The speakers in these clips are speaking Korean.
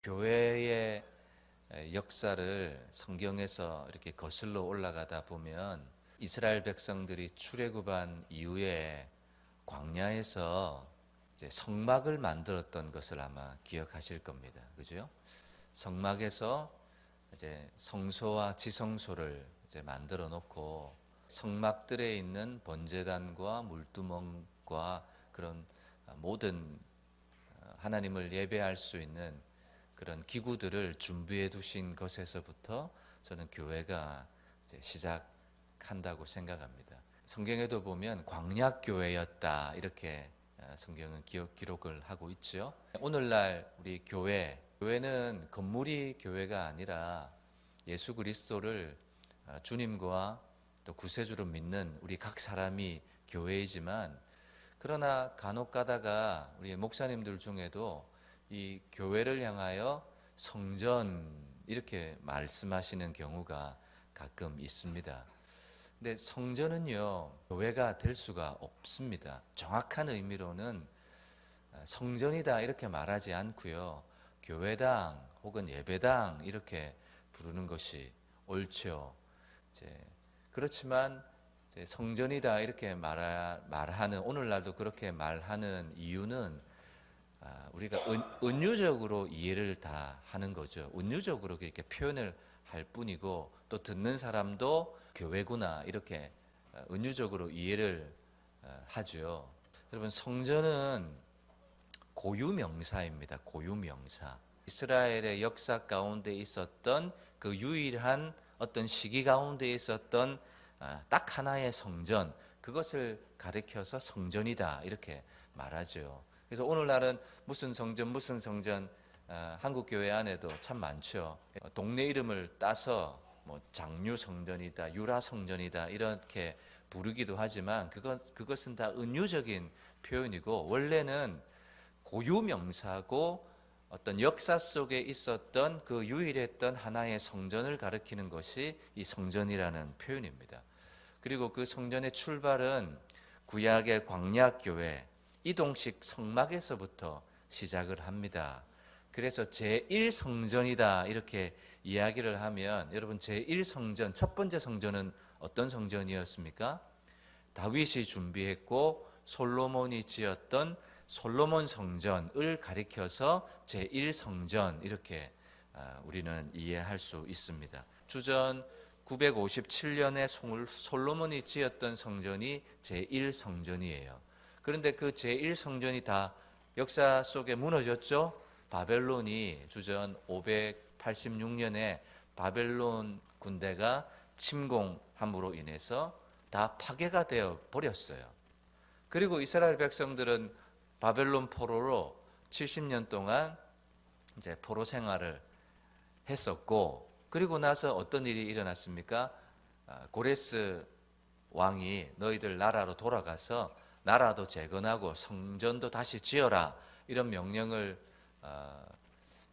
교회의 역사를 성경에서 이렇게 거슬러 올라가다 보면 이스라엘 백성들이 출애굽한 이후에 광야에서 이제 성막을 만들었던 것을 아마 기억하실 겁니다. 그죠? 성막에서 이제 성소와 지성소를 이제 만들어 놓고 성막들에 있는 번제단과 물두멍과 그런 모든 하나님을 예배할 수 있는 그런 기구들을 준비해 두신 것에서부터 저는 교회가 이제 시작한다고 생각합니다. 성경에도 보면 광야교회였다 이렇게 성경은 기록을 하고 있죠. 오늘날 우리 교회는 건물이 교회가 아니라 예수 그리스도를 주님과 또 구세주로 믿는 우리 각 사람이 교회이지만, 그러나 간혹 가다가 우리 목사님들 중에도 이 교회를 향하여 성전 이렇게 말씀하시는 경우가 가끔 있습니다. 근데 성전은요, 교회가 될 수가 없습니다. 정확한 의미로는 성전이다 이렇게 말하지 않고요, 교회당 혹은 예배당 이렇게 부르는 것이 옳죠. 그렇지만 성전이다 이렇게 말하는, 오늘날도 그렇게 말하는 이유는 우리가 은유적으로 이해를 다 하는 거죠. 은유적으로 이렇게 표현을 할 뿐이고, 또 듣는 사람도 교회구나 이렇게 은유적으로 이해를 하죠. 여러분, 성전은 고유명사입니다. 고유명사. 이스라엘의 역사 가운데 있었던 그 유일한 어떤 시기 가운데 있었던 딱 하나의 성전, 그것을 가리켜서 성전이다 이렇게 말하죠. 그래서 오늘날은 무슨 성전 한국 교회 안에도 참 많죠. 동네 이름을 따서 뭐 장류 성전이다, 유라 성전이다 이렇게 부르기도 하지만 그것은 다 은유적인 표현이고, 원래는 고유명사고 어떤 역사 속에 있었던 그 유일했던 하나의 성전을 가리키는 것이 이 성전이라는 표현입니다. 그리고 그 성전의 출발은 구약의 광야교회 이동식 성막에서부터 시작을 합니다. 그래서 제1성전이다 이렇게 이야기를 하면, 여러분, 제1성전, 첫 번째 성전은 어떤 성전이었습니까? 다윗이 준비했고 솔로몬이 지었던 솔로몬 성전을 가리켜서 제1성전 이렇게 우리는 이해할 수 있습니다. 주전 957년에 솔로몬이 지었던 성전이 제1성전이에요. 그런데 그 제1성전이 다 역사 속에 무너졌죠. 바벨론이 주전 586년에 바벨론 군대가 침공함으로 인해서 다 파괴가 되어 버렸어요. 그리고 이스라엘 백성들은 바벨론 포로로 70년 동안 이제 포로 생활을 했었고, 그리고 나서 어떤 일이 일어났습니까? 고레스 왕이 너희들 나라로 돌아가서 나라도 재건하고 성전도 다시 지어라 이런 명령을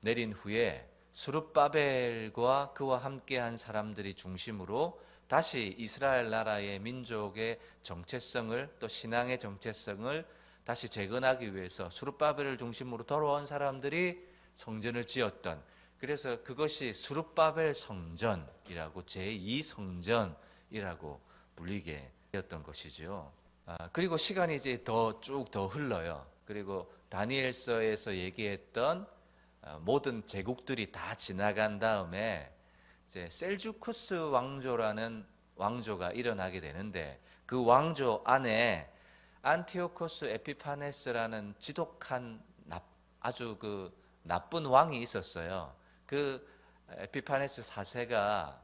내린 후에 스룹바벨과 그와 함께한 사람들이 중심으로 다시 이스라엘 나라의 민족의 정체성을, 또 신앙의 정체성을 다시 재건하기 위해서 스룹바벨을 중심으로 돌아온 사람들이 성전을 지었던, 그래서 그것이 스룹바벨 성전이라고, 제2성전이라고 불리게 되었던 것이죠. 그리고 시간이 이제 쭉 더 흘러요. 그리고 다니엘서에서 얘기했던 모든 제국들이 다 지나간 다음에 이제 셀주쿠스 왕조라는 왕조가 일어나게 되는데, 그 왕조 안에 안티오코스 에피파네스라는 지독한 아주 그 나쁜 왕이 있었어요. 그 에피파네스 4세가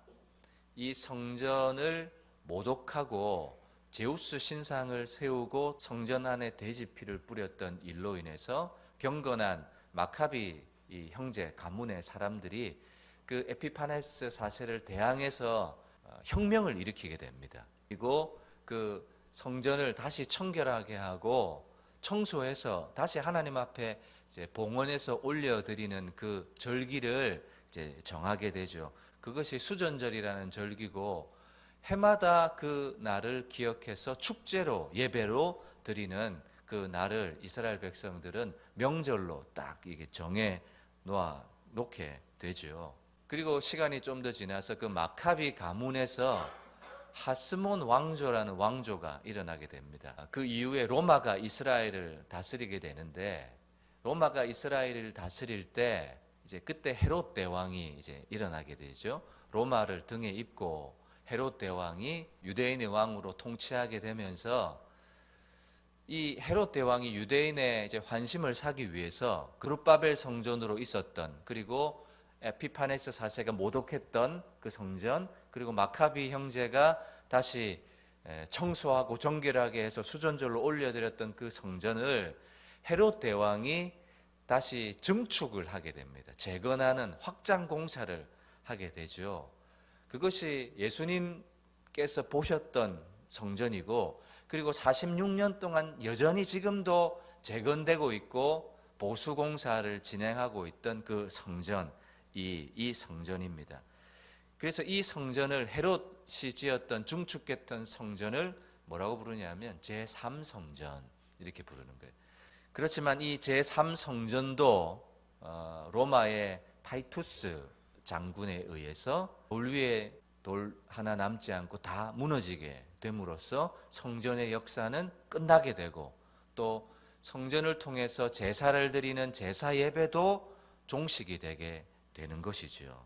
이 성전을 모독하고 제우스 신상을 세우고 성전 안에 돼지피를 뿌렸던 일로 인해서 경건한 마카비 이 형제 가문의 사람들이 그 에피파네스 4세를 대항해서 혁명을 일으키게 됩니다. 그리고 그 성전을 다시 청결하게 하고 청소해서 다시 하나님 앞에 이제 봉헌해서 올려드리는 그 절기를 이제 정하게 되죠. 그것이 수전절이라는 절기고, 해마다 그 날을 기억해서 축제로, 예배로 드리는 그 날을 이스라엘 백성들은 명절로 딱 이게 정해 놓게 되죠. 그리고 시간이 좀 더 지나서 그 마카비 가문에서 하스몬 왕조라는 왕조가 일어나게 됩니다. 그 이후에 로마가 이스라엘을 다스리게 되는데, 로마가 이스라엘을 다스릴 때 이제 그때 헤롯 대왕이 이제 일어나게 되죠. 로마를 등에 입고 헤롯 대왕이 유대인의 왕으로 통치하게 되면서, 이 헤롯 대왕이 유대인의 이제 환심을 사기 위해서 그룹바벨 성전으로 있었던, 그리고 에피파네스 4세가 모독했던 그 성전, 그리고 마카비 형제가 다시 청소하고 정결하게 해서 수전절로 올려드렸던 그 성전을 헤롯 대왕이 다시 증축을 하게 됩니다. 재건하는 확장 공사를 하게 되죠. 그것이 예수님께서 보셨던 성전이고, 그리고 46년 동안 여전히 지금도 재건되고 있고 보수 공사를 진행하고 있던 그 성전, 이 성전입니다. 그래서 이 성전을 헤롯이 지었던 증축했던 성전을 뭐라고 부르냐면 제3성전 이렇게 부르는 거예요. 그렇지만 이 제3성전도 로마의 타이투스 장군에 의해서 돌 위에 돌 하나 남지 않고 다 무너지게 됨으로써 성전의 역사는 끝나게 되고, 또 성전을 통해서 제사를 드리는 제사 예배도 종식이 되게 되는 것이죠.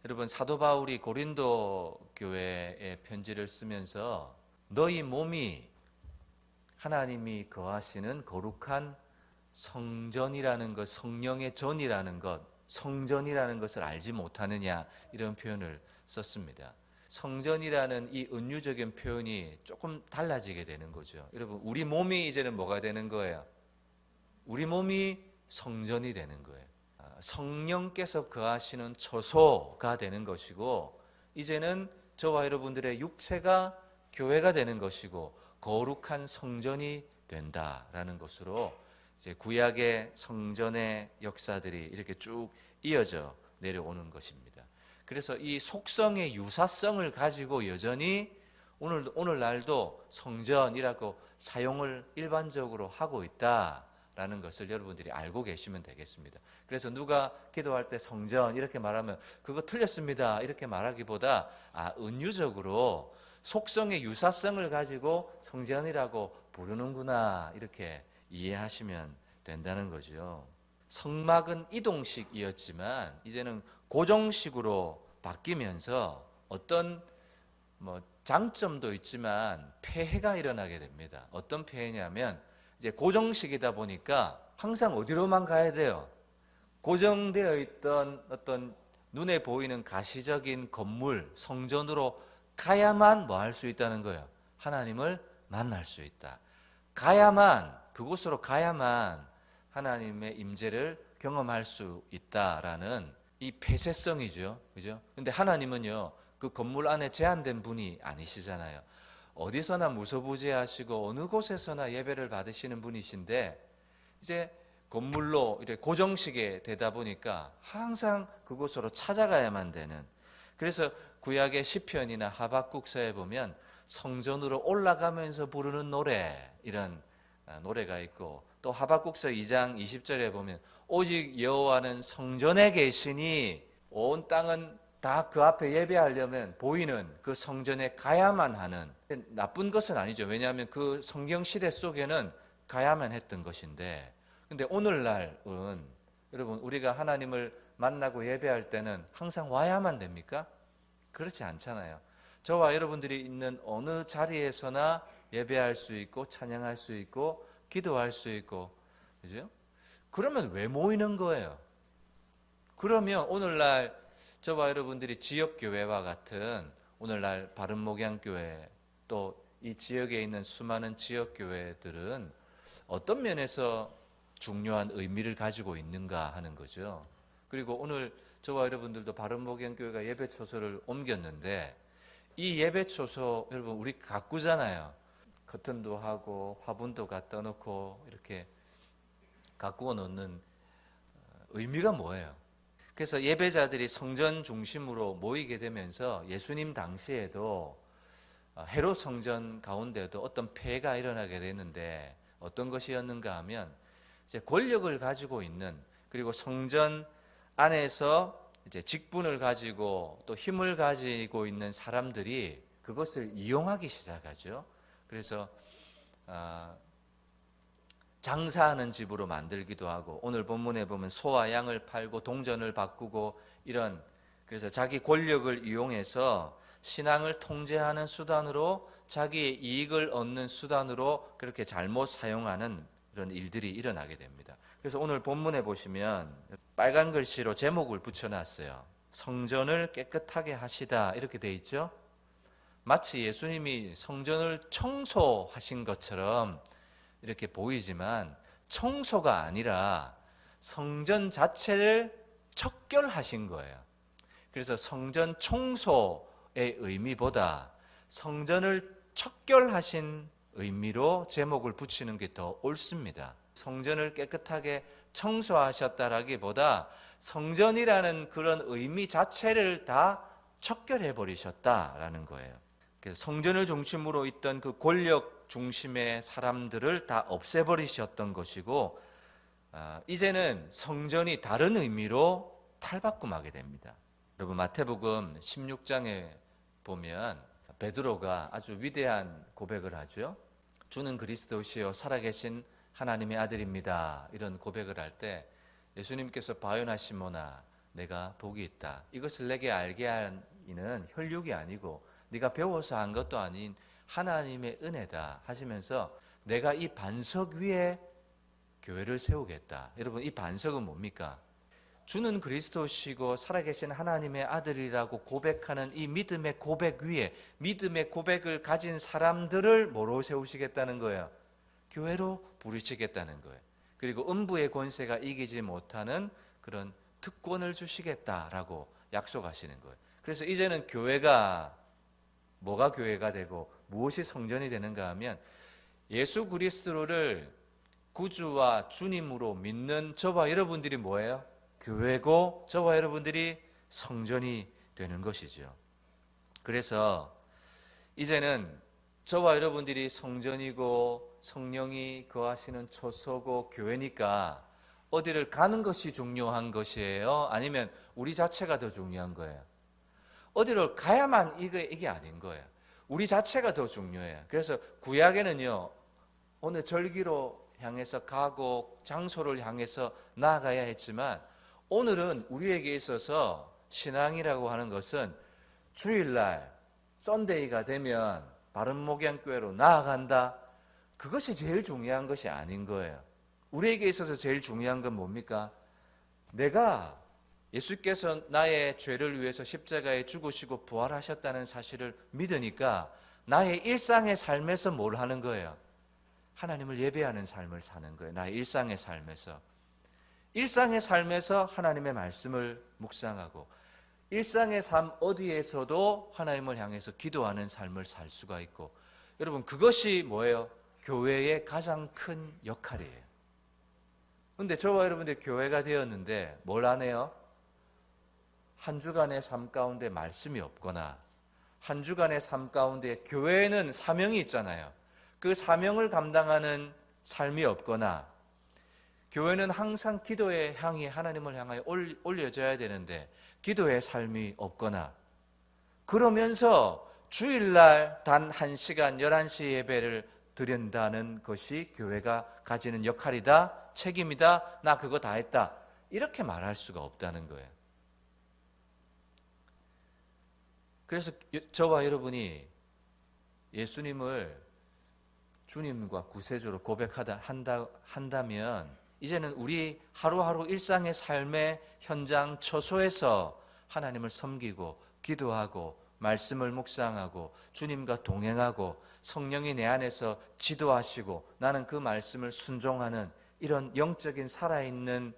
여러분, 사도 바울이 고린도 교회에 편지를 쓰면서 너희 몸이 하나님이 거하시는 거룩한 성전이라는 것, 성령의 전이라는 것, 성전이라는 것을 알지 못하느냐, 이런 표현을 썼습니다. 성전이라는 이 은유적인 표현이 조금 달라지게 되는 거죠. 여러분, 우리 몸이 이제는 뭐가 되는 거예요? 우리 몸이 성전이 되는 거예요. 성령께서 거하시는 처소가 되는 것이고, 이제는 저와 여러분들의 육체가 교회가 되는 것이고 거룩한 성전이 된다라는 것으로 이제 구약의 성전의 역사들이 이렇게 쭉 이어져 내려오는 것입니다. 그래서 이 속성의 유사성을 가지고 여전히 오늘날도 성전이라고 사용을 일반적으로 하고 있다라는 것을 여러분들이 알고 계시면 되겠습니다. 그래서 누가 기도할 때 성전 이렇게 말하면 그거 틀렸습니다 이렇게 말하기보다 은유적으로 속성의 유사성을 가지고 성전이라고 부르는구나 이렇게 이해하시면 된다는 거죠. 성막은 이동식이었지만 이제는 고정식으로 바뀌면서 어떤 장점도 있지만 폐해가 일어나게 됩니다. 어떤 폐해냐면 이제 고정식이다 보니까 항상 어디로만 가야 돼요? 고정되어 있던 어떤 눈에 보이는 가시적인 건물, 성전으로 가야만 뭐 할 수 있다는 거예요? 하나님을 만날 수 있다. 그곳으로 가야만 하나님의 임재를 경험할 수 있다라는 이 폐쇄성이죠. 그죠? 근데 하나님은요, 그 건물 안에 제한된 분이 아니시잖아요. 어디서나 무소부재하시고 어느 곳에서나 예배를 받으시는 분이신데, 이제 건물로 이렇게 고정식에 되다 보니까 항상 그곳으로 찾아가야만 되는. 그래서 구약의 시편이나 하박국서에 보면 성전으로 올라가면서 부르는 노래, 이런 노래가 있고, 또 하박국서 2장 20절에 보면 오직 여호와는 성전에 계시니 온 땅은 다 그 앞에 예배하려면 보이는 그 성전에 가야만 하는. 나쁜 것은 아니죠. 왜냐하면 그 성경 시대 속에는 가야만 했던 것인데, 근데 오늘날은 여러분, 우리가 하나님을 만나고 예배할 때는 항상 와야만 됩니까? 그렇지 않잖아요. 저와 여러분들이 있는 어느 자리에서나 예배할 수 있고 찬양할 수 있고 기도할 수 있고, 그죠? 그러면 왜 모이는 거예요? 그러면 오늘날 저와 여러분들이 지역교회와 같은 오늘날 바른목양교회, 또 이 지역에 있는 수많은 지역교회들은 어떤 면에서 중요한 의미를 가지고 있는가 하는 거죠. 그리고 오늘 저와 여러분들도 바른목양교회가 예배초소를 옮겼는데, 이 예배초소 여러분 우리 가꾸잖아요. 커튼도 하고 화분도 갖다 놓고 이렇게 가꾸어 놓는 의미가 뭐예요? 그래서 예배자들이 성전 중심으로 모이게 되면서 예수님 당시에도 헤롯 성전 가운데도 어떤 폐해가 일어나게 되는데, 어떤 것이었는가 하면 이제 권력을 가지고 있는, 그리고 성전 안에서 이제 직분을 가지고 또 힘을 가지고 있는 사람들이 그것을 이용하기 시작하죠. 그래서 장사하는 집으로 만들기도 하고, 오늘 본문에 보면 소와 양을 팔고 동전을 바꾸고 이런, 그래서 자기 권력을 이용해서 신앙을 통제하는 수단으로, 자기의 이익을 얻는 수단으로 그렇게 잘못 사용하는 그런 일들이 일어나게 됩니다. 그래서 오늘 본문에 보시면 빨간 글씨로 제목을 붙여놨어요. 성전을 깨끗하게 하시다, 이렇게 돼 있죠. 마치 예수님이 성전을 청소하신 것처럼 이렇게 보이지만 청소가 아니라 성전 자체를 척결하신 거예요. 그래서 성전 청소의 의미보다 성전을 척결하신 의미로 제목을 붙이는 게 더 옳습니다. 성전을 깨끗하게 청소하셨다라기보다 성전이라는 그런 의미 자체를 다 척결해 버리셨다라는 거예요. 그래서 성전을 중심으로 있던 그 권력 중심의 사람들을 다 없애버리셨던 것이고, 이제는 성전이 다른 의미로 탈바꿈하게 됩니다. 여러분, 마태복음 16장에 보면 베드로가 아주 위대한 고백을 하죠. 주는 그리스도시요 살아계신 하나님의 아들입니다. 이런 고백을 할 때 예수님께서 바요나 시몬아, 내가 복이 있다. 이것을 내게 알게 한 이는 혈육이 아니고 네가 배워서 한 것도 아닌 하나님의 은혜다 하시면서, 내가 이 반석 위에 교회를 세우겠다. 여러분, 이 반석은 뭡니까? 주는 그리스도시고 살아계신 하나님의 아들이라고 고백하는 이 믿음의 고백 위에, 믿음의 고백을 가진 사람들을 뭐로 세우시겠다는 거예요? 교회로 부르시겠다는 거예요. 그리고 음부의 권세가 이기지 못하는 그런 특권을 주시겠다라고 약속하시는 거예요. 그래서 이제는 교회가, 뭐가 교회가 되고 무엇이 성전이 되는가 하면, 예수 그리스도를 구주와 주님으로 믿는 저와 여러분들이 뭐예요? 교회고, 저와 여러분들이 성전이 되는 것이죠. 그래서 이제는 저와 여러분들이 성전이고 성령이 거하시는 처소고 교회니까 어디를 가는 것이 중요한 것이에요? 아니면 우리 자체가 더 중요한 거예요? 어디를 가야만 이게 아닌 거예요. 우리 자체가 더 중요해요. 그래서 구약에는요, 어느 절기로 향해서 가고 장소를 향해서 나아가야 했지만, 오늘은 우리에게 있어서 신앙이라고 하는 것은 주일날 썬데이가 되면 바른목양교회로 나아간다, 그것이 제일 중요한 것이 아닌 거예요. 우리에게 있어서 제일 중요한 건 뭡니까? 내가 예수께서 나의 죄를 위해서 십자가에 죽으시고 부활하셨다는 사실을 믿으니까 나의 일상의 삶에서 뭘 하는 거예요? 하나님을 예배하는 삶을 사는 거예요. 나의 일상의 삶에서. 일상의 삶에서 하나님의 말씀을 묵상하고, 일상의 삶 어디에서도 하나님을 향해서 기도하는 삶을 살 수가 있고, 여러분, 그것이 뭐예요? 교회의 가장 큰 역할이에요. 그런데 저와 여러분들 교회가 되었는데 뭘 안 해요? 한 주간의 삶 가운데 말씀이 없거나, 한 주간의 삶 가운데 교회에는 사명이 있잖아요. 그 사명을 감당하는 삶이 없거나, 교회는 항상 기도의 향이 하나님을 향하여 올려져야 되는데 기도의 삶이 없거나, 그러면서 주일날 단 1시간 11시 예배를 드린다는 것이 교회가 가지는 역할이다, 책임이다, 나 그거 다 했다, 이렇게 말할 수가 없다는 거예요. 그래서 저와 여러분이 예수님을 주님과 구세주로 한다면, 이제는 우리 하루하루 일상의 삶의 현장 처소에서 하나님을 섬기고 기도하고 말씀을 묵상하고 주님과 동행하고 성령이 내 안에서 지도하시고 나는 그 말씀을 순종하는 이런 영적인 살아있는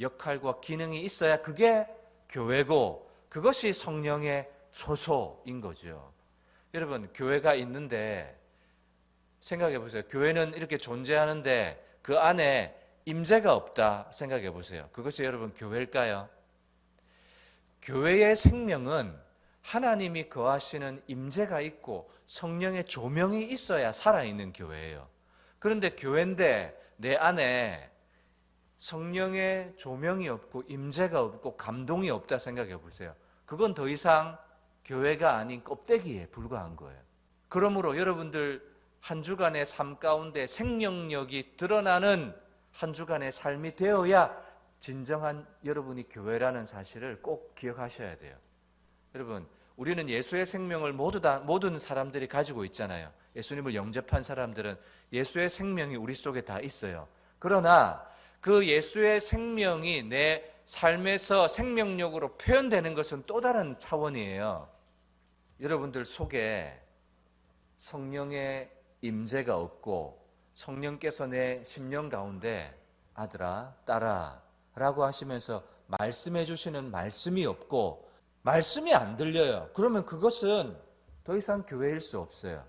역할과 기능이 있어야 그게 교회고, 그것이 성령의 처소인 거죠. 여러분, 교회가 있는데 생각해 보세요. 교회는 이렇게 존재하는데 그 안에 임재가 없다 생각해 보세요. 그것이 여러분 교회일까요? 교회의 생명은 하나님이 거하시는 임재가 있고 성령의 조명이 있어야 살아있는 교회예요. 그런데 교회인데 내 안에 성령의 조명이 없고 임재가 없고 감동이 없다 생각해 보세요. 그건 더 이상 교회가 아닌 껍데기에 불과한 거예요. 그러므로 여러분들 한 주간의 삶 가운데 생명력이 드러나는 한 주간의 삶이 되어야 진정한 여러분이 교회라는 사실을 꼭 기억하셔야 돼요. 여러분, 우리는 예수의 생명을 모든 사람들이 가지고 있잖아요. 예수님을 영접한 사람들은 예수의 생명이 우리 속에 다 있어요. 그러나 그 예수의 생명이 내 삶에서 생명력으로 표현되는 것은 또 다른 차원이에요. 여러분들 속에 성령의 임재가 없고 성령께서 내 심령 가운데 아들아, 딸아 라고 하시면서 말씀해 주시는 말씀이 없고 말씀이 안 들려요. 그러면 그것은 더 이상 교회일 수 없어요.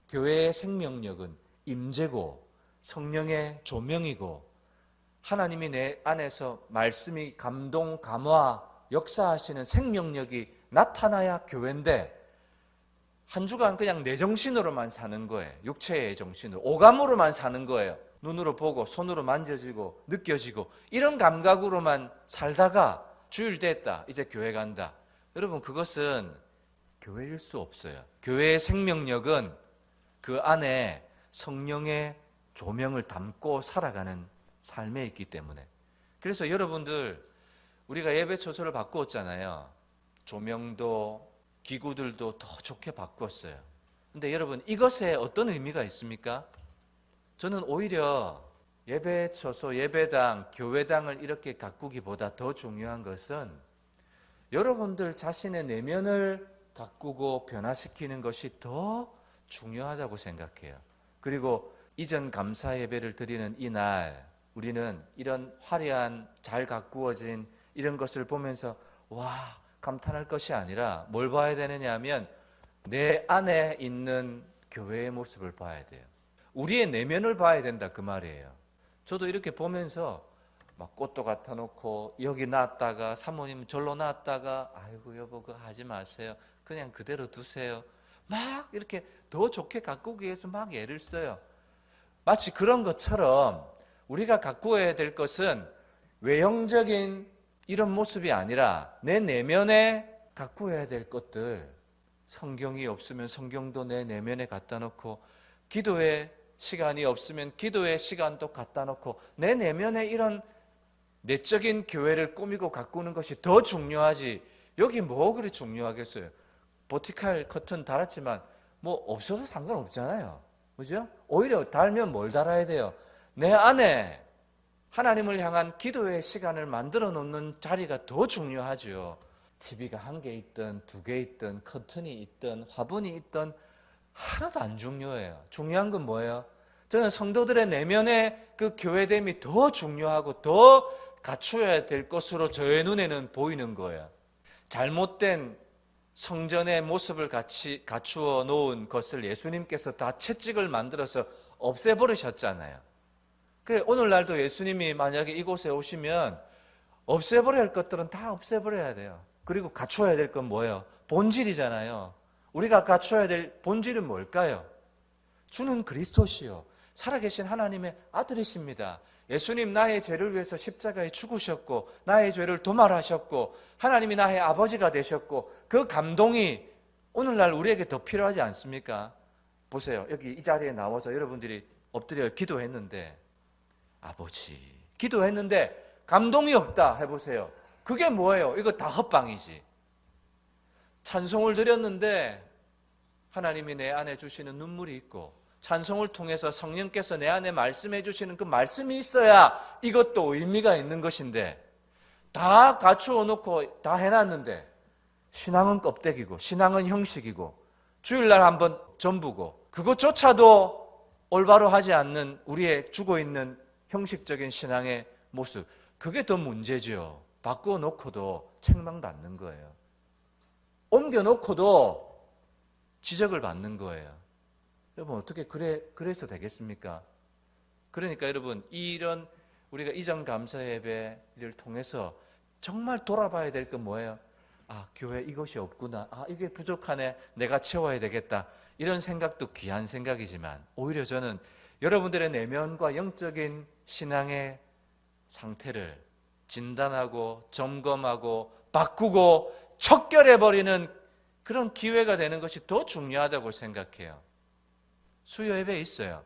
교회의 생명력은 임재고 성령의 조명이고 하나님이 내 안에서 말씀이 감동, 감화, 역사하시는 생명력이 나타나야 교회인데 한 주간 그냥 내 정신으로만 사는 거예요. 육체의 정신으로, 오감으로만 사는 거예요. 눈으로 보고 손으로 만져지고 느껴지고 이런 감각으로만 살다가 주일 됐다, 이제 교회 간다. 여러분, 그것은 교회일 수 없어요. 교회의 생명력은 그 안에 성령의 조명을 담고 살아가는 삶에 있기 때문에. 그래서 여러분들, 우리가 예배 처소를 바꾸었잖아요. 조명도 기구들도 더 좋게 바꿨어요. 근데 여러분, 이것에 어떤 의미가 있습니까? 저는 오히려 예배 처소, 예배당, 교회당을 이렇게 가꾸기보다 더 중요한 것은 여러분들 자신의 내면을 가꾸고 변화시키는 것이 더 중요하다고 생각해요. 그리고 이전 감사 예배를 드리는 이날 우리는 이런 화려한 잘 가꾸어진 이런 것을 보면서 와, 감탄할 것이 아니라 뭘 봐야 되느냐 하면 내 안에 있는 교회의 모습을 봐야 돼요. 우리의 내면을 봐야 된다, 그 말이에요. 저도 이렇게 보면서 막 꽃도 갖다 놓고 여기 놨다가 사모님 절로 놨다가 아이고 여보 그거 하지 마세요, 그냥 그대로 두세요, 막 이렇게 더 좋게 가꾸기 위해서 막 애를 써요. 마치 그런 것처럼 우리가 가꾸어야 될 것은 외형적인 이런 모습이 아니라 내 내면에 가꾸어야 될 것들. 성경이 없으면 성경도 내 내면에 갖다 놓고, 기도의 시간이 없으면 기도의 시간도 갖다 놓고, 내 내면에 이런 내적인 교회를 꾸미고 가꾸는 것이 더 중요하지. 여기 뭐 그리 중요하겠어요? 버티칼 커튼 달았지만 뭐 없어도 상관없잖아요. 그죠? 오히려 달면 뭘 달아야 돼요? 내 안에 하나님을 향한 기도의 시간을 만들어 놓는 자리가 더 중요하죠. TV가 한 개 있든 두 개 있든 커튼이 있든 화분이 있든 하나도 안 중요해요. 중요한 건 뭐예요? 저는 성도들의 내면의 그 교회됨이 더 중요하고 더 갖추어야 될 것으로 저의 눈에는 보이는 거예요. 잘못된 성전의 모습을 갖추어 놓은 것을 예수님께서 다 채찍을 만들어서 없애버리셨잖아요. 그래, 오늘날도 예수님이 만약에 이곳에 오시면 없애버려야 할 것들은 다 없애버려야 돼요. 그리고 갖춰야 될 건 뭐예요? 본질이잖아요. 우리가 갖춰야 될 본질은 뭘까요? 주는 그리스도시요 살아계신 하나님의 아들이십니다. 예수님 나의 죄를 위해서 십자가에 죽으셨고 나의 죄를 도말하셨고 하나님이 나의 아버지가 되셨고, 그 감동이 오늘날 우리에게 더 필요하지 않습니까? 보세요. 여기 이 자리에 나와서 여러분들이 엎드려 기도했는데, 아버지 기도했는데 감동이 없다 해보세요. 그게 뭐예요? 이거 다 헛방이지. 찬송을 드렸는데 하나님이 내 안에 주시는 눈물이 있고, 찬송을 통해서 성령께서 내 안에 말씀해 주시는 그 말씀이 있어야 이것도 의미가 있는 것인데, 다 갖추어 놓고 다 해놨는데 신앙은 껍데기고 신앙은 형식이고 주일날 한번 전부고, 그것조차도 올바로 하지 않는 우리의 죽어있는 형식적인 신앙의 모습, 그게 더 문제죠. 바꾸어 놓고도 책망받는 거예요. 옮겨 놓고도 지적을 받는 거예요. 여러분, 어떻게 그래서 되겠습니까? 그러니까 여러분, 이런 우리가 이전 감사 예배를 통해서 정말 돌아봐야 될 건 뭐예요? 아, 교회 이것이 없구나. 아, 이게 부족하네. 내가 채워야 되겠다. 이런 생각도 귀한 생각이지만, 오히려 저는 여러분들의 내면과 영적인 신앙의 상태를 진단하고 점검하고 바꾸고 척결해버리는 그런 기회가 되는 것이 더 중요하다고 생각해요. 수요예배 있어요.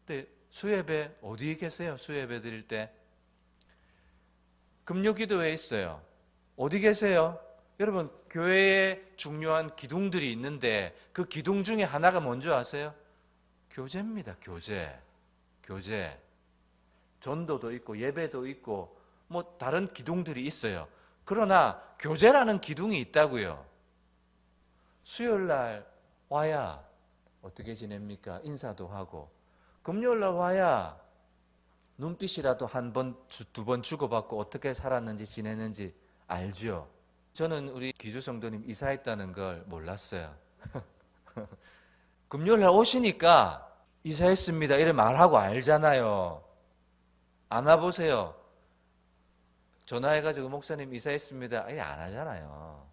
근데 수요예배 어디 계세요? 수요예배 드릴 때 금요기도회 있어요. 어디 계세요? 여러분, 교회에 중요한 기둥들이 있는데 그 기둥 중에 하나가 뭔지 아세요? 교제입니다. 교제. 전도도 있고 예배도 있고 뭐 다른 기둥들이 있어요. 그러나 교제라는 기둥이 있다고요. 수요일 날 와야 어떻게 지냅니까? 인사도 하고. 금요일 날 와야 눈빛이라도 한 번, 두 번 주고받고 어떻게 살았는지 지내는지 알죠. 저는 우리 기주 성도님 이사했다는 걸 몰랐어요. 금요일 날 오시니까 이사했습니다 이래 말하고 알잖아요. 안 와보세요. 전화해가지고 목사님 이사했습니다 이래 안 하잖아요.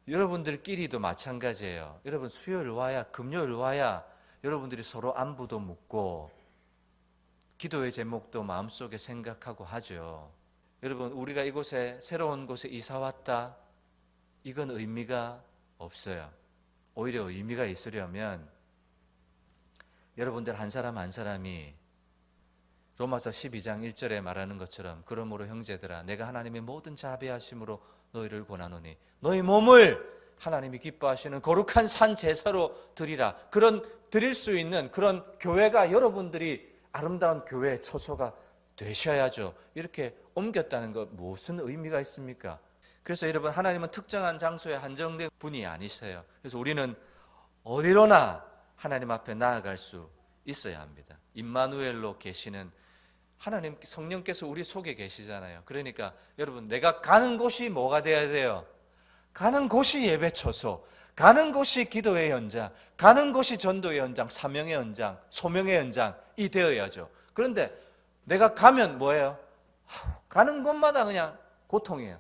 여러분들끼리도 마찬가지예요. 여러분 수요일 와야 금요일 와야 여러분들이 서로 안부도 묻고 기도의 제목도 마음속에 생각하고 하죠. 여러분 우리가 이곳에 새로운 곳에 이사 왔다 이건 의미가 없어요. 오히려 의미가 있으려면 여러분들 한 사람 한 사람이 로마서 12장 1절에 말하는 것처럼 그러므로 형제들아 내가 하나님의 모든 자비하심으로 너희를 권하노니 너희 몸을 하나님이 기뻐하시는 거룩한 산 제사로 드리라. 그런 드릴 수 있는 그런 교회가 여러분들이 아름다운 교회의 초소가 되셔야죠. 이렇게 옮겼다는 것 무슨 의미가 있습니까? 그래서 여러분 하나님은 특정한 장소에 한정된 분이 아니세요. 그래서 우리는 어디로나 하나님 앞에 나아갈 수 있어야 합니다. 임마누엘로 계시는 하나님 성령께서 우리 속에 계시잖아요. 그러니까 여러분 내가 가는 곳이 뭐가 돼야 돼요? 가는 곳이 예배 처소, 가는 곳이 기도의 현장, 가는 곳이 전도의 현장, 사명의 현장, 소명의 현장이 되어야죠. 그런데 내가 가면 뭐예요? 가는 곳마다 그냥 고통이에요.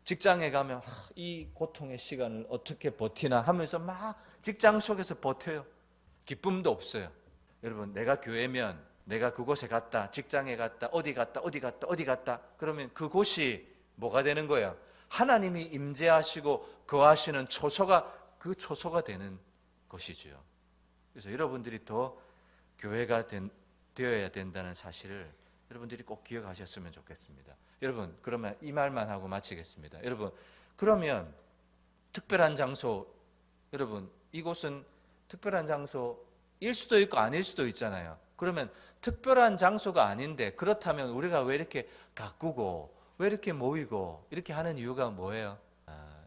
직장에 가면 이 고통의 시간을 어떻게 버티나 하면서 막 직장 속에서 버텨요. 기쁨도 없어요. 여러분 내가 교회면 내가 그곳에 갔다, 직장에 갔다, 어디 갔다 그러면 그곳이 뭐가 되는 거예요? 하나님이 임재하시고 거하시는 초소가 그 초소가 되는 것이지요. 그래서 여러분들이 더 교회가 되어야 된다는 사실을 여러분들이 꼭 기억하셨으면 좋겠습니다. 여러분 그러면 이 말만 하고 마치겠습니다. 여러분 그러면 특별한 장소, 여러분 이곳은 특별한 장소일 수도 있고 아닐 수도 있잖아요. 그러면 특별한 장소가 아닌데 그렇다면 우리가 왜 이렇게 가꾸고 왜 이렇게 모이고 이렇게 하는 이유가 뭐예요?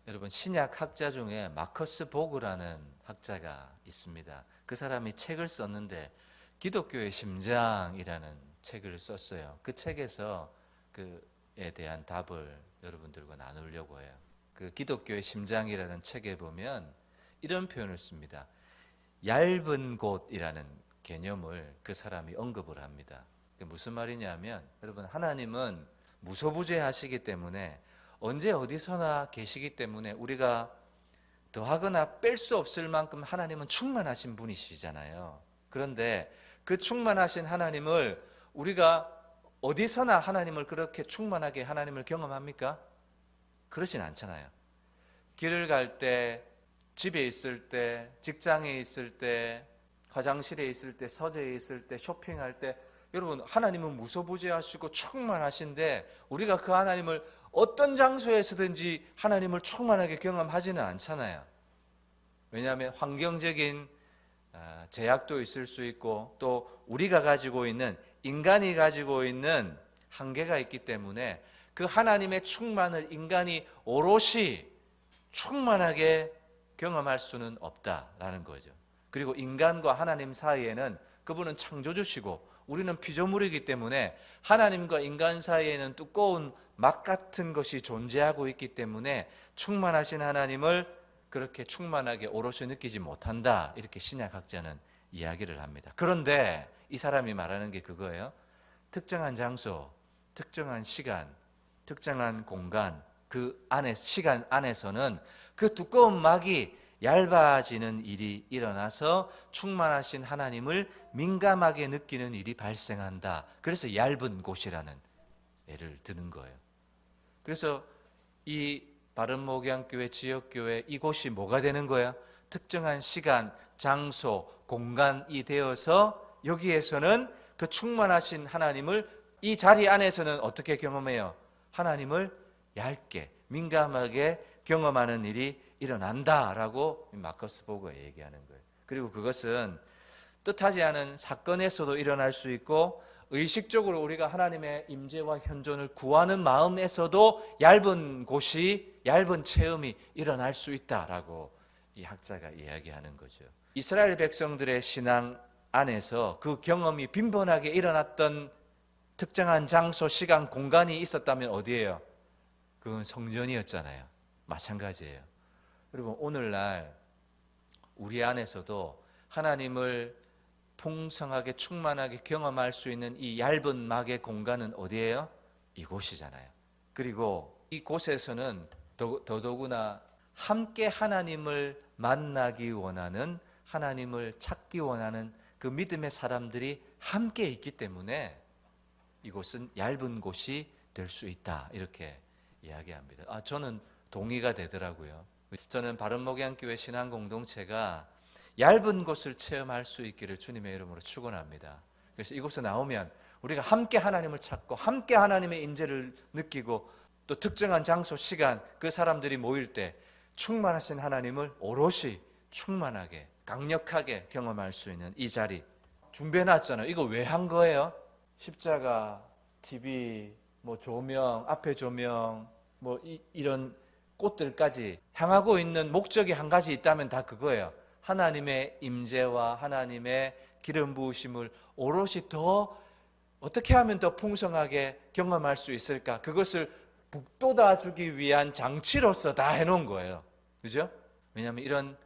여러분 신약 학자 중에 마커스 보그라는 학자가 있습니다. 그 사람이 책을 썼는데 기독교의 심장이라는 책을 썼어요. 그 책에서 그에 대한 답을 여러분들과 나누려고 해요. 그 기독교의 심장이라는 책에 보면 이런 표현을 씁니다. 얇은 곳이라는 개념을 그 사람이 언급을 합니다. 무슨 말이냐면 여러분 하나님은 무소부재하시기 때문에 언제 어디서나 계시기 때문에 우리가 더하거나 뺄 수 없을 만큼 하나님은 충만하신 분이시잖아요. 그런데 그 충만하신 하나님을 우리가 어디서나 하나님을 그렇게 충만하게 하나님을 경험합니까? 그러진 않잖아요. 길을 갈 때, 집에 있을 때, 직장에 있을 때, 화장실에 있을 때, 서재에 있을 때, 쇼핑할 때 여러분 하나님은 무소부재하시고 충만하신데 우리가 그 하나님을 어떤 장소에서든지 하나님을 충만하게 경험하지는 않잖아요. 왜냐하면 환경적인 제약도 있을 수 있고 또 우리가 가지고 있는 인간이 가지고 있는 한계가 있기 때문에 그 하나님의 충만을 인간이 오롯이 충만하게 경험할 수는 없다라는 거죠. 그리고 인간과 하나님 사이에는 그분은 창조주시고 우리는 피조물이기 때문에 하나님과 인간 사이에는 두꺼운 막 같은 것이 존재하고 있기 때문에 충만하신 하나님을 그렇게 충만하게 오롯이 느끼지 못한다. 이렇게 신약학자는 이야기를 합니다. 그런데 이 사람이 말하는 게 그거예요. 특정한 장소, 특정한 시간, 특정한 공간, 그 안에 시간 안에서는 그 두꺼운 막이 얇아지는 일이 일어나서 충만하신 하나님을 민감하게 느끼는 일이 발생한다. 그래서 얇은 곳이라는 예를 드는 거예요. 그래서 이 바른목양교회 지역교회 이곳이 뭐가 되는 거야? 특정한 시간, 장소, 공간이 되어서 여기에서는 그 충만하신 하나님을 이 자리 안에서는 어떻게 경험해요? 하나님을 얇게, 민감하게 경험하는 일이 일어난다라고 마커스 보고가 얘기하는 거예요. 그리고 그것은 뜻하지 않은 사건에서도 일어날 수 있고 의식적으로 우리가 하나님의 임재와 현존을 구하는 마음에서도 얇은 곳이, 얇은 체험이 일어날 수 있다라고 이 학자가 이야기하는 거죠. 이스라엘 백성들의 신앙 안에서 그 경험이 빈번하게 일어났던 특정한 장소, 시간, 공간이 있었다면 어디예요? 그건 성전이었잖아요. 마찬가지예요. 여러분, 오늘날 우리 안에서도 하나님을 풍성하게 충만하게 경험할 수 있는 이 얇은 막의 공간은 어디예요? 이곳이잖아요. 그리고 이곳에서는 더더구나 함께 하나님을 만나기 원하는, 하나님을 찾기 원하는 그 믿음의 사람들이 함께 있기 때문에 이곳은 얇은 곳이 될 수 있다, 이렇게 이야기합니다. 저는 동의가 되더라고요. 저는 바른목양교회 신앙공동체가 얇은 곳을 체험할 수 있기를 주님의 이름으로 축원합니다. 그래서 이곳에 나오면 우리가 함께 하나님을 찾고 함께 하나님의 임재를 느끼고 또 특정한 장소, 시간, 그 사람들이 모일 때 충만하신 하나님을 오롯이 충만하게, 강력하게 경험할 수 있는 이 자리 준비해놨잖아요. 이거 왜 한 거예요? 십자가, TV, 조명, 앞에 조명, 이런 꽃들까지 향하고 있는 목적이 한 가지 있다면 다 그거예요. 하나님의 임재와 하나님의 기름 부으심을 오롯이 더 어떻게 하면 더 풍성하게 경험할 수 있을까? 그것을 북돋아 주기 위한 장치로서 다 해놓은 거예요. 그죠? 왜냐하면 이런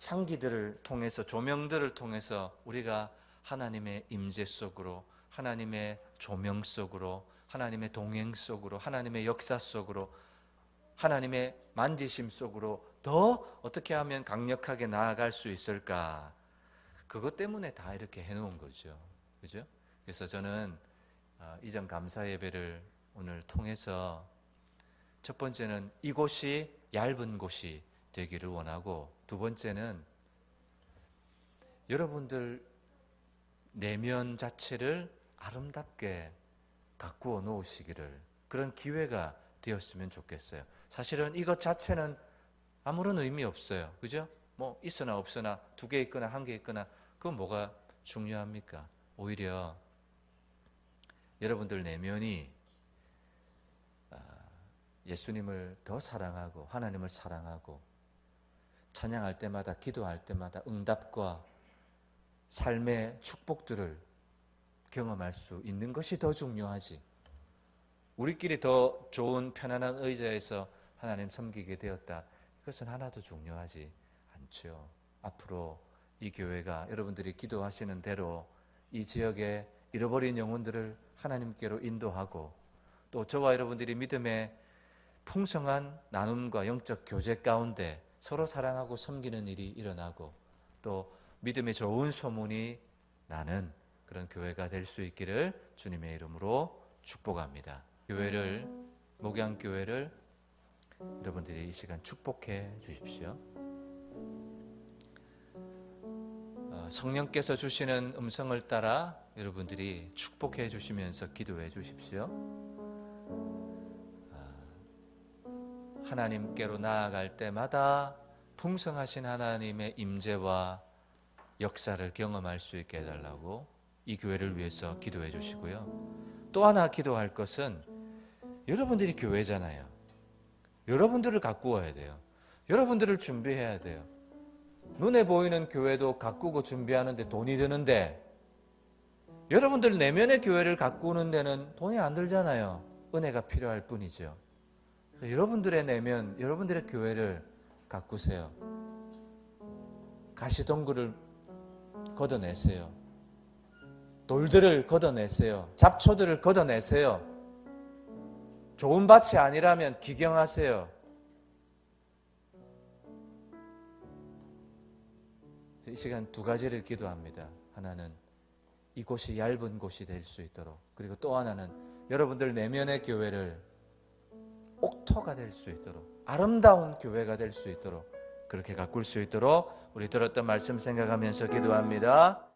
향기들을 통해서, 조명들을 통해서 우리가 하나님의 임재 속으로, 하나님의 조명 속으로, 하나님의 동행 속으로, 하나님의 역사 속으로, 하나님의 만지심 속으로 더 어떻게 하면 강력하게 나아갈 수 있을까? 그것 때문에 다 이렇게 해놓은 거죠. 그죠? 그래서 저는 이전 감사 예배를 오늘 통해서 첫 번째는 이곳이 얇은 곳이 되기를 원하고, 두 번째는 여러분들 내면 자체를 아름답게 가꾸어 놓으시기를, 그런 기회가 되었으면 좋겠어요. 사실은 이것 자체는 아무런 의미 없어요. 그죠? 있으나 없으나, 2개 있거나 1개 있거나, 그건 뭐가 중요합니까? 오히려 여러분들 내면이 예수님을 더 사랑하고 하나님을 사랑하고 찬양할 때마다, 기도할 때마다 응답과 삶의 축복들을 경험할 수 있는 것이 더 중요하지, 우리끼리 더 좋은 편안한 의자에서 하나님 섬기게 되었다, 그것은 하나도 중요하지 않죠. 앞으로 이 교회가 여러분들이 기도하시는 대로 이 지역의 잃어버린 영혼들을 하나님께로 인도하고, 또 저와 여러분들이 믿음의 풍성한 나눔과 영적 교제 가운데 서로 사랑하고 섬기는 일이 일어나고, 또 믿음의 좋은 소문이 나는 그런 교회가 될 수 있기를 주님의 이름으로 축복합니다. 교회를, 목양교회를 여러분들이 이 시간 축복해 주십시오. 성령께서 주시는 음성을 따라 여러분들이 축복해 주시면서 기도해 주십시오. 하나님께로 나아갈 때마다 풍성하신 하나님의 임재와 역사를 경험할 수 있게 해달라고 이 교회를 위해서 기도해 주시고요. 또 하나 기도할 것은 여러분들이 교회잖아요. 여러분들을 가꾸어야 돼요. 여러분들을 준비해야 돼요. 눈에 보이는 교회도 가꾸고 준비하는데 돈이 드는데, 여러분들 내면의 교회를 가꾸는 데는 돈이 안 들잖아요. 은혜가 필요할 뿐이죠. 여러분들의 내면, 여러분들의 교회를 가꾸세요. 가시덩굴을 걷어내세요. 돌들을 걷어내세요. 잡초들을 걷어내세요. 좋은 밭이 아니라면 기경하세요. 이 시간 두 가지를 기도합니다. 하나는 이곳이 얇은 곳이 될 수 있도록, 그리고 또 하나는 여러분들 내면의 교회를 옥토가 될 수 있도록, 아름다운 교회가 될 수 있도록, 그렇게 가꿀 수 있도록 우리 들었던 말씀 생각하면서 기도합니다.